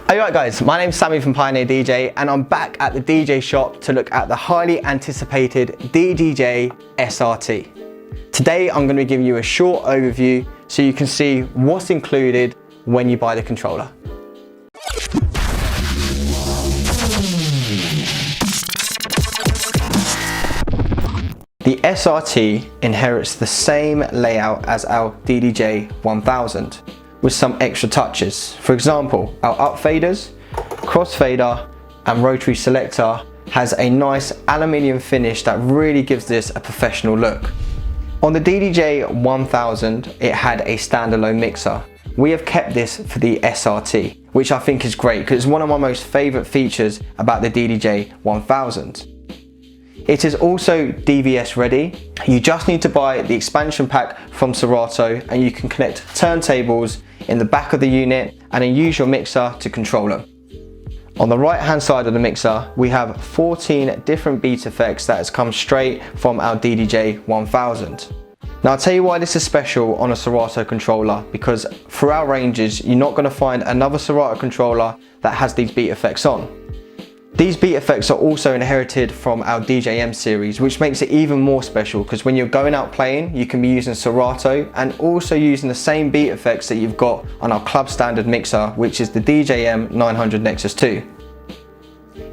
Alright guys, my name's Sami from Pioneer DJ and I'm back at the DJ shop to look at the highly anticipated DDJ-1000SRT. Today I'm going to be giving you a short overview so you can see what's included when you buy the controller. The SRT inherits the same layout as our DDJ-1000 with some extra touches. For example, our up faders, cross fader and rotary selector has a nice aluminium finish that really gives this a professional look. On the DDJ-1000 it had a standalone mixer. We have kept this for the SRT, which I think is great because it's one of my most favourite features about the DDJ-1000. It is also DVS ready. You just need to buy the expansion pack from Serato and you can connect turntables in the back of the unit and then use your mixer to control them. On the right hand side of the mixer we have 14 different beat effects that has come straight from our DDJ-1000. Now I'll tell you why this is special on a Serato controller, because for our ranges you're not going to find another Serato controller that has these beat effects on. These beat effects are also inherited from our DJM series, which makes it even more special because when you're going out playing you can be using Serato and also using the same beat effects that you've got on our club standard mixer, which is the DJM-900 Nexus 2.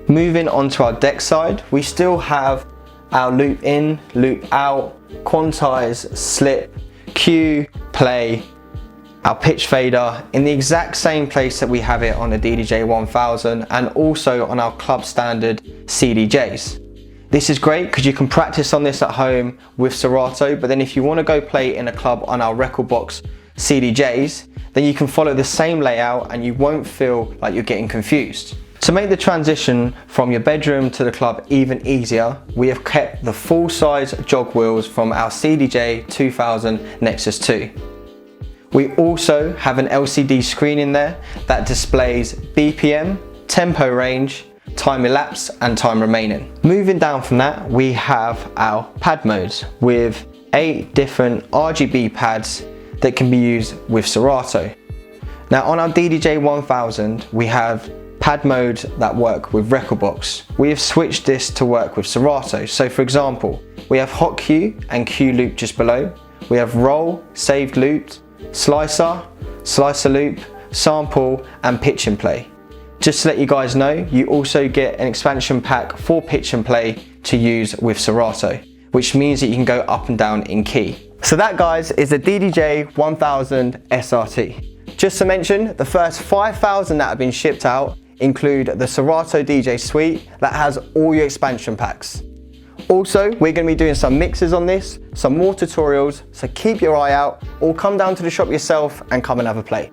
Moving on to our deck side, we still have our loop in, loop out, quantize, slip, cue, play, our pitch fader in the exact same place that we have it on the DDJ-1000 and also on our club standard CDJs. This is great because you can practice on this at home with Serato, but then if you want to go play in a club on our record box CDJs, then you can follow the same layout and you won't feel like you're getting confused. To make the transition from your bedroom to the club even easier, we have kept the full-size jog wheels from our CDJ-1000 Nexus 2. We also have an LCD screen in there that displays BPM, tempo range, time elapsed and time remaining. Moving down from that, we have our pad modes with 8 different RGB pads that can be used with Serato. Now on our DDJ-1000 we have pad modes that work with Recordbox. We have switched this to work with Serato. So for example, we have hot cue and cue loop just below. We have roll, saved looped, slicer, slicer loop, sample and pitch and play. Just to let you guys know, you also get an expansion pack for pitch and play to use with Serato, which means that you can go up and down in key. So that guys is the DDJ-1000SRT. Just to mention, the first 5,000 that have been shipped out include the Serato DJ suite that has all your expansion packs. Also, we're going to be doing some mixes on this, some more tutorials, so keep your eye out or come down to the shop yourself and come and have a play.